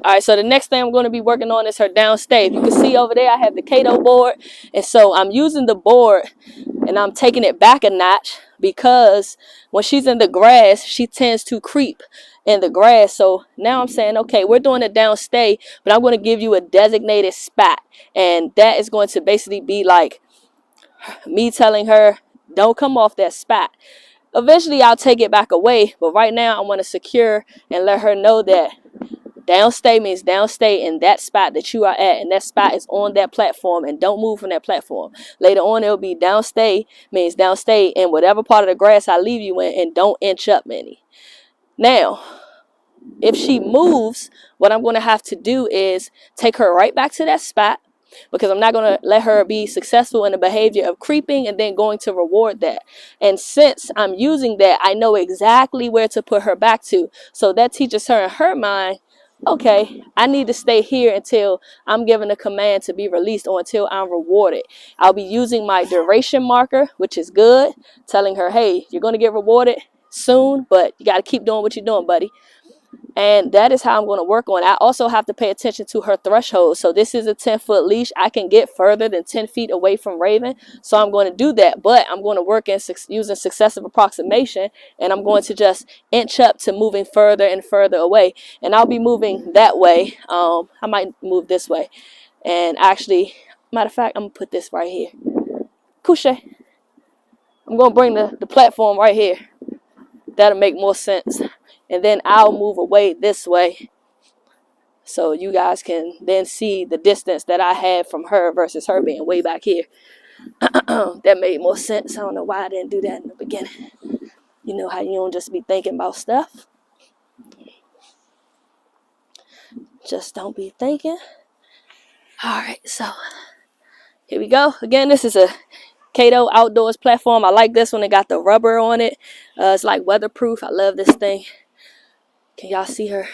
All right, so the next thing I'm going to be working on is her downstay. You can see over there I have the CATO board, and so I'm using the board and I'm taking it back a notch because when she's in the grass, she tends to creep in the grass. So now I'm saying, okay, we're doing a downstay, but I'm going to give you a designated spot, and that is going to basically be like me telling her, don't come off that spot. Eventually I'll take it back away, but right now I want to secure and let her know that downstay means downstay in that spot that you are at, and that spot is on that platform, and don't move from that platform. Later on it'll be downstay means downstay in whatever part of the grass I leave you in, and don't inch up any. Now if she moves, what I'm going to have to do is take her right back to that spot, because I'm not going to let her be successful in the behavior of creeping and then going to reward that. And since I'm using that, I know exactly where to put her back to. So that teaches her in her mind, okay, I need to stay here until I'm given a command to be released or until I'm rewarded. I'll be using my duration marker, which is good, telling her, hey, you're going to get rewarded soon, but you got to keep doing what you're doing, buddy. And that is how I'm going to work on it. I also have to pay attention to her threshold. So this is a 10-foot leash. I can get further than 10 feet away from Raven. So I'm going to do that. But I'm going to work in using successive approximation. And I'm going to just inch up to moving further and further away. And I'll be moving that way. I might move this way. And actually, matter of fact, I'm going to put this right here. Couche. I'm going to bring the platform right here. That'll make more sense. And then I'll move away this way so you guys can then see the distance that I have from her versus her being way back here. That made more sense. I don't know why I didn't do that in the beginning. You know how you don't just be thinking about stuff. Just don't be thinking. All right, so here we go. Again, this is a CATO Outdoors platform. I like this one. It got the rubber on it. It's like weatherproof. I love this thing. Can y'all see her?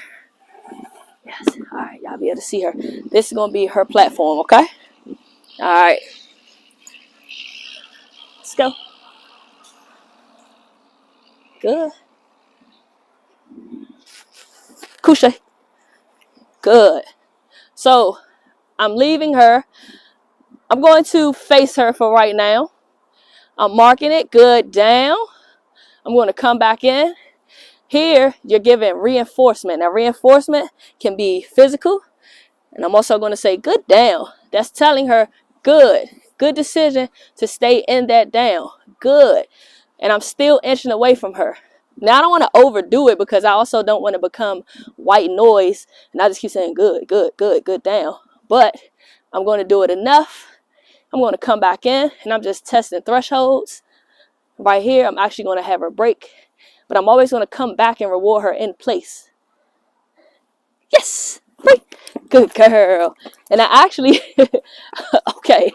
Yes. All right, y'all be able to see her. This is going to be her platform, okay? All right. Let's go. Good. Couche. Good. So, I'm leaving her. I'm going to face her for right now. I'm marking it. Good. Down. I'm going to come back in. Here, you're giving reinforcement. Now, reinforcement can be physical. And I'm also going to say good down. That's telling her good. Good decision to stay in that down. Good. And I'm still inching away from her. Now, I don't want to overdo it because I also don't want to become white noise. And I just keep saying good, good, good, good down. But I'm going to do it enough. I'm going to come back in and I'm just testing thresholds. Right here, I'm actually going to have her break. But I'm always going to come back and reward her in place. Yes! Free! Good girl. And I actually, okay.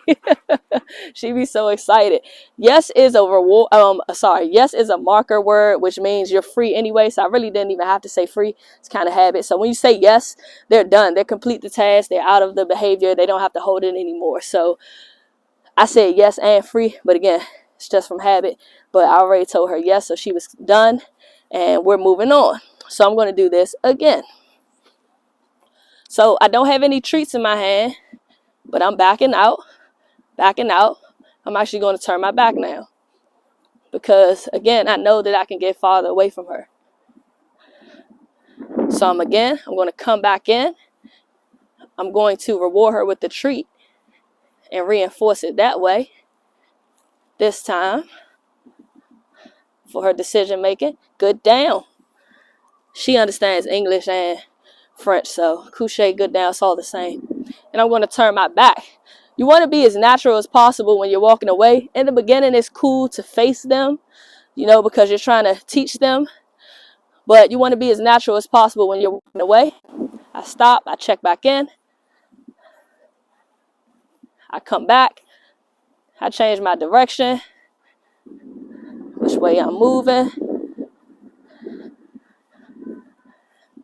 She be so excited. Yes is a reward, yes is a marker word, which means you're free anyway. So I really didn't even have to say free. It's kind of habit. So when you say yes, they're done. They're complete the task. They're out of the behavior. They don't have to hold it anymore. So I said yes and free, but again, it's just from habit. But I already told her yes, so she was done, and we're moving on. So I'm going to do this again. So I don't have any treats in my hand, but I'm backing out, backing out. I'm actually going to turn my back now because, again, I know that I can get farther away from her. So I'm going to come back in. I'm going to reward her with the treat and reinforce it that way. This time, for her decision making, good down. She understands English and French, so couche, good down, it's all the same. And I'm going to turn my back. You want to be as natural as possible when you're walking away. In the beginning, it's cool to face them, because you're trying to teach them. But you want to be as natural as possible when you're walking away. I stop, I check back in. I come back. I change my direction, which way I'm moving.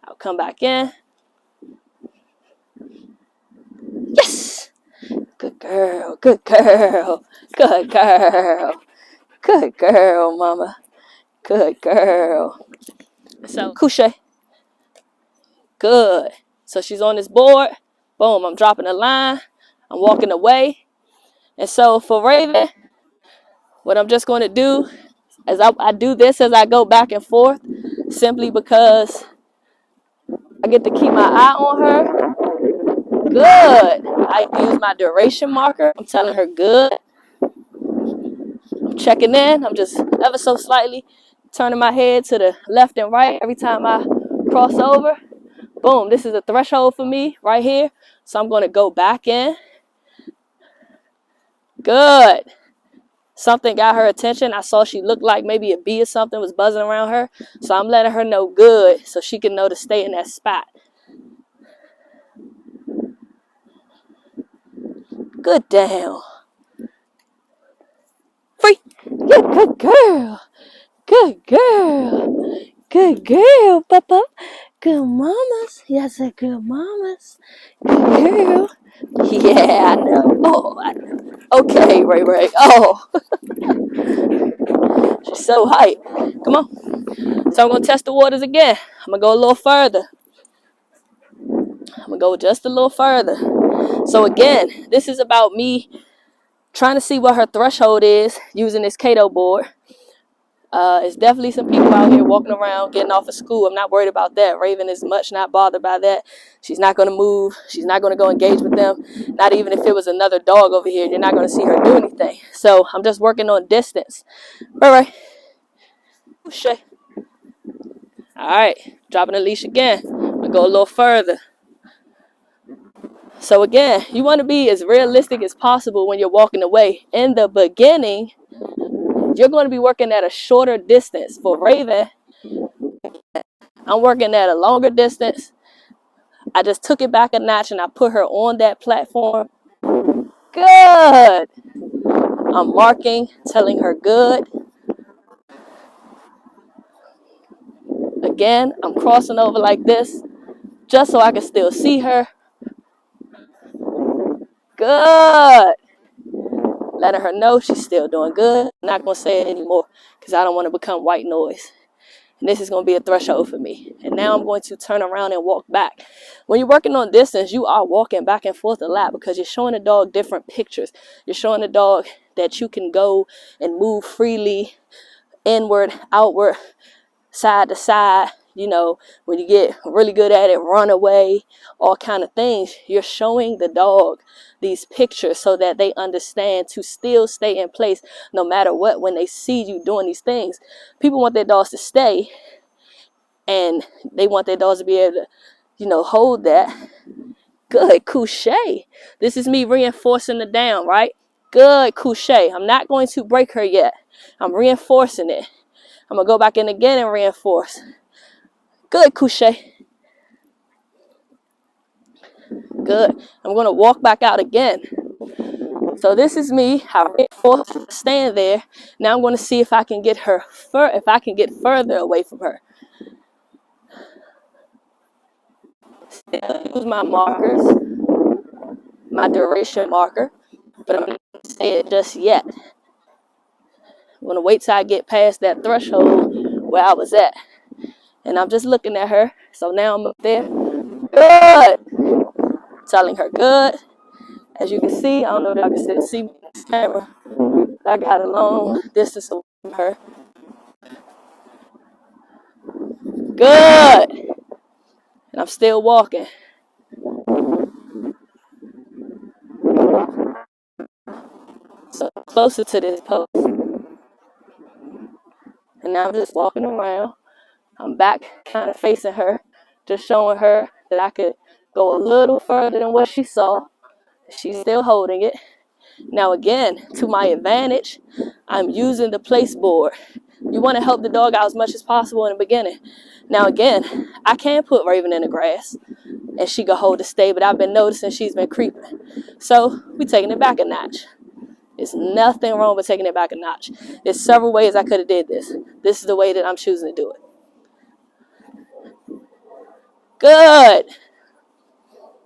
I'll come back in. Yes! Good girl, good girl, good girl, good girl, mama, good girl. So, couche. Good. So she's on this board. Boom, I'm dropping a line. I'm walking away. And so for Raven, what I'm just going to do is I do this as I go back and forth, simply because I get to keep my eye on her. Good. I use my duration marker. I'm telling her good. I'm checking in. I'm just ever so slightly turning my head to the left and right every time I cross over. Boom. This is a threshold for me right here. So I'm going to go back in. Good. Something got her attention. I saw she looked like maybe a bee or something was buzzing around her. So I'm letting her know good so she can know to stay in that spot. Good down. Free. Yeah, good girl. Good girl. Good girl, Papa. Good mamas. Yes, a good mamas. Good girl. Yeah, I know. Oh, I know. Okay, Ray Ray. Oh, she's so hype. Come on. So I'm going to test the waters again. I'm going to go a little further. I'm going to go just a little further. So again, this is about me trying to see what her threshold is using this CATO board. It's definitely some people out here walking around getting off of school. I'm not worried about that. Raven is much not bothered by that. She's not going to move. She's not going to go engage with them. Not even if it was another dog over here. You're not going to see her do anything. So I'm just working on distance. All right. All right. Dropping the leash again. I'm going to go a little further. So again, you want to be as realistic as possible when you're walking away. In the beginning, you're going to be working at a shorter distance. For Raven, I'm working at a longer distance. I just took it back a notch and I put her on that platform. Good. I'm marking, telling her good. Again, I'm crossing over like this just so I can still see her. Good. Letting her know she's still doing good. I'm not going to say it anymore because I don't want to become white noise. And this is going to be a threshold for me. And now I'm going to turn around and walk back. When you're working on distance, you are walking back and forth a lot because you're showing the dog different pictures. You're showing the dog that you can go and move freely, inward, outward, side to side. You know, when you get really good at it, run away, all kind of things. You're showing the dog these pictures so that they understand to still stay in place no matter what. When they see you doing these things, people want their dogs to stay, and they want their dogs to be able to, you know, hold that. Good, couche. This is me reinforcing the down, right? Good, couche. I'm not going to break her yet. I'm reinforcing it. I'm going to go back in again and reinforce. Good, couche. Good. I'm going to walk back out again. So this is me. I reinforce, stand there. Now I'm going to see if I can get her, if I can get further away from her. Use my markers, my duration marker, but I'm not going to say it just yet. I'm going to wait till I get past that threshold where I was at. And I'm just looking at her. So now I'm up there. Good. Telling her good. As you can see, I don't know if y'all can still see me in this camera. I got a long distance away from her. Good. And I'm still walking. So closer to this post. And now I'm just walking around. I'm back kind of facing her. Just showing her that I could go a little further than what she saw. She's still holding it. Now again, to my advantage, I'm using the place board. You want to help the dog out as much as possible in the beginning. Now again, I can put Raven in the grass and she can hold the stay, but I've been noticing she's been creeping. So we're taking it back a notch. There's nothing wrong with taking it back a notch. There's several ways I could have did this. This is the way that I'm choosing to do it. Good.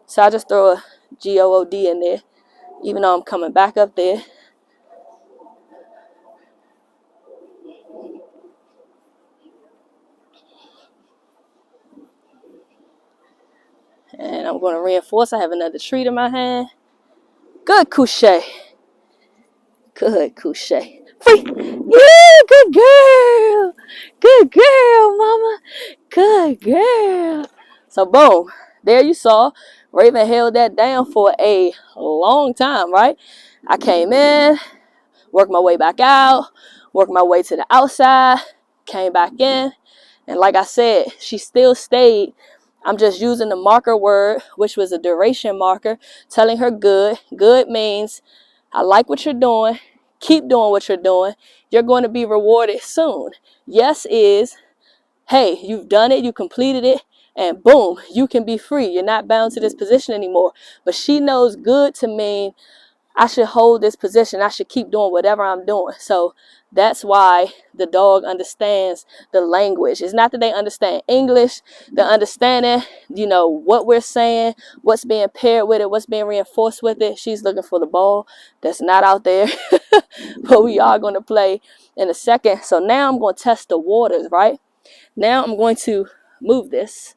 So I just throw a G-O-O-D in there, even though I'm coming back up there. And I'm going to reinforce. I have another treat in my hand. Good couche. Good couche. Free. Yeah, good girl. Good girl, mama. Good girl. So boom. There you saw. Raven held that down for a long time, right? I came in, worked my way back out, worked my way to the outside, came back in. And like I said, she still stayed. I'm just using the marker word, which was a duration marker, telling her good. Good means I like what you're doing. Keep doing what you're doing. You're going to be rewarded soon. Yes is, hey, you've done it. You completed it. And boom, you can be free. You're not bound to this position anymore. But she knows good to mean I should hold this position. I should keep doing whatever I'm doing. So that's why the dog understands the language. It's not that they understand English. They're understanding, you know, what we're saying, what's being paired with it, what's being reinforced with it. She's looking for the ball that's not out there. But we are going to play in a second. So now I'm going to test the waters, right? Now I'm going to move this.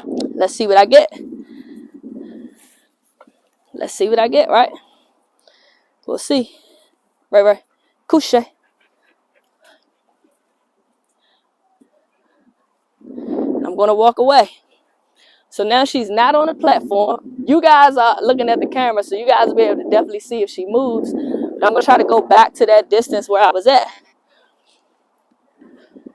Let's see what I get. Let's see what I get, right? We'll see. Right. Couche. And I'm going to walk away. So now she's not on the platform. You guys are looking at the camera, so you guys will be able to definitely see if she moves. But I'm going to try to go back to that distance where I was at.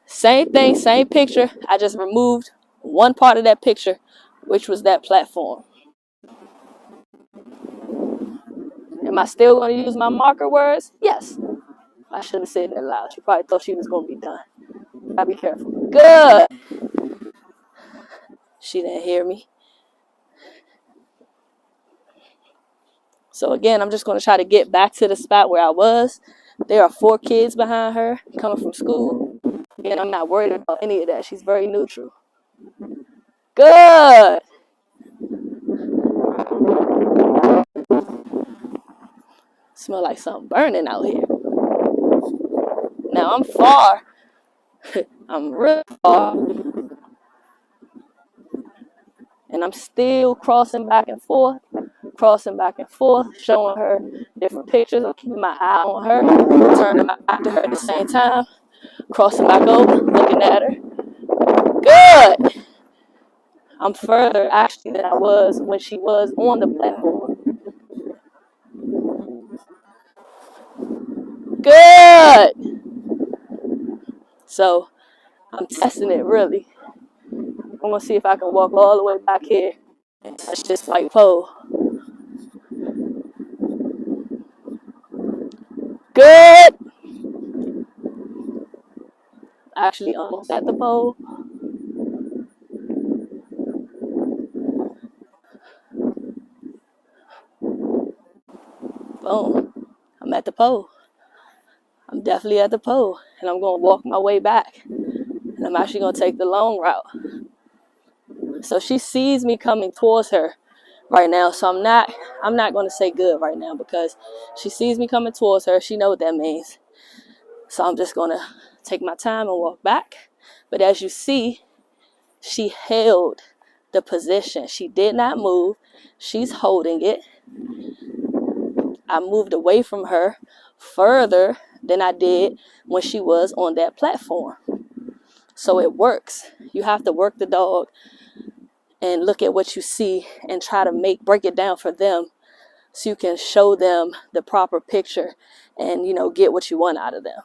Same thing, same picture. I just removed one part of that picture, which was that platform. Am I still going to use my marker words? Yes. I shouldn't have said that loud. She probably thought she was going to be done. Gotta be careful. Good. She didn't hear me. So again, I'm just going to try to get back to the spot where I was. There are 4 kids behind her coming from school. Again, I'm not worried about any of that. She's very neutral. Good. Smell like something burning out here. Now I'm far. I'm real far. And I'm still crossing back and forth, showing her different pictures. I'm keeping my eye on her, turning my back to her at the same time, crossing back over, looking at her. Good. I'm further actually than I was when she was on the platform. Good. So I'm testing it really. I'm gonna see if I can walk all the way back here and touch this white pole. Good. Actually almost at the pole. Boom. I'm at the pole. I'm definitely at the pole. And I'm going to walk my way back. And I'm actually going to take the long route. So she sees me coming towards her right now. So I'm not going to say good right now because she sees me coming towards her. She knows what that means. So I'm just going to take my time and walk back. But as you see, she held the position. She did not move. She's holding it. I moved away from her further than I did when she was on that platform. So it works. You have to work the dog and look at what you see and try to break it down for them so you can show them the proper picture and, you know, get what you want out of them.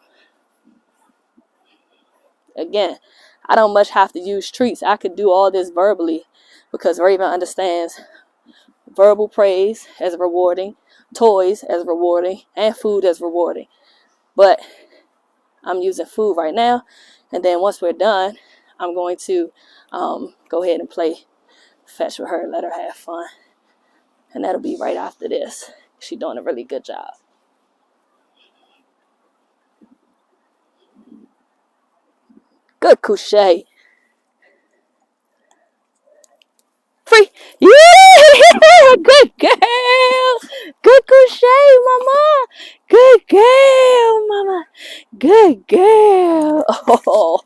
Again, I don't much have to use treats. I could do all this verbally because Raven understands verbal praise as rewarding, toys as rewarding, and food as rewarding. But I'm using food right now. And then once we're done, I'm going to go ahead and play fetch with her, let her have fun. And that'll be right after this. She's doing a really good job. Good couche. Free. Yeah, good girl. Good couche, mama. Good girl, mama. Good girl. Oh,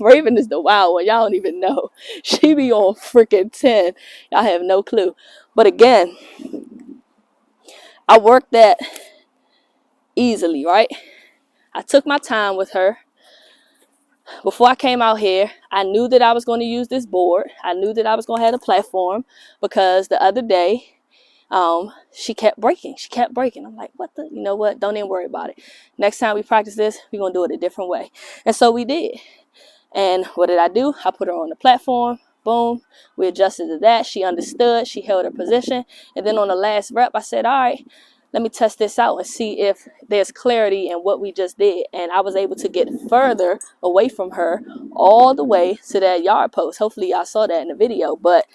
Raven is the wild one. Y'all don't even know. She be on freaking 10. Y'all have no clue. But again, I worked that easily, right? I took my time with her. Before I came out here, I knew that I was going to use this board. I knew that I was going to have a platform because the other day, she kept breaking. She kept breaking. I'm like, what the, you know what? Don't even worry about it. Next time we practice this, we're going to do it a different way. And so we did. And what did I do? I put her on the platform. Boom. We adjusted to that. She understood. She held her position. And then on the last rep, I said, all right, let me test this out and see if there's clarity in what we just did. And I was able to get further away from her all the way to that yard post. Hopefully y'all saw that in the video. But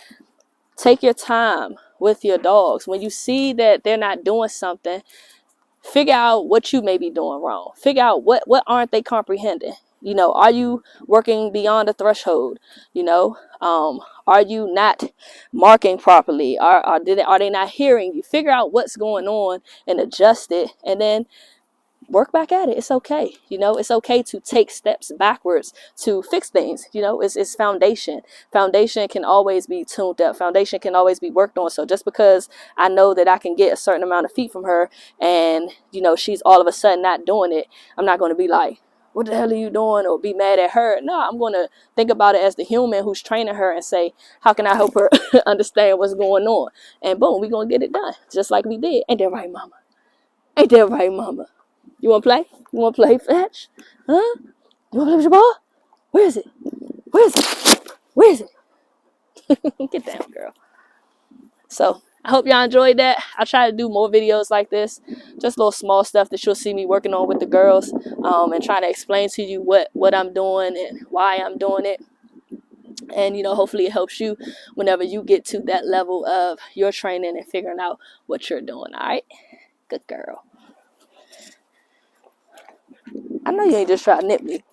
take your time with your dogs. When you see that they're not doing something, figure out what you may be doing wrong. Figure out what aren't they comprehending. You know, are you working beyond the threshold? You know, are you not marking properly? Are they not hearing you? Figure out what's going on and adjust it, and then work back at it. It's okay. You know, it's okay to take steps backwards to fix things. You know, it's foundation. Foundation can always be tuned up. Foundation can always be worked on. So just because I know that I can get a certain amount of feet from her and, you know, she's all of a sudden not doing it, I'm not going to be like, what the hell are you doing? Or be mad at her. No, I'm going to think about it as the human who's training her and say, how can I help her understand what's going on? And boom, we're going to get it done. Just like we did. Ain't that right, mama? Ain't that right, mama? You want to play? You want to play fetch? Huh? You want to play with your ball? Where is it? Where is it? Where is it? Get down, girl. So I hope y'all enjoyed that. I'll try to do more videos like this. Just little small stuff that you'll see me working on with the girls, and trying to explain to you what I'm doing and why I'm doing it. And, you know, hopefully it helps you whenever you get to that level of your training and figuring out what you're doing. All right? Good girl. I know you ain't just trying to nip me.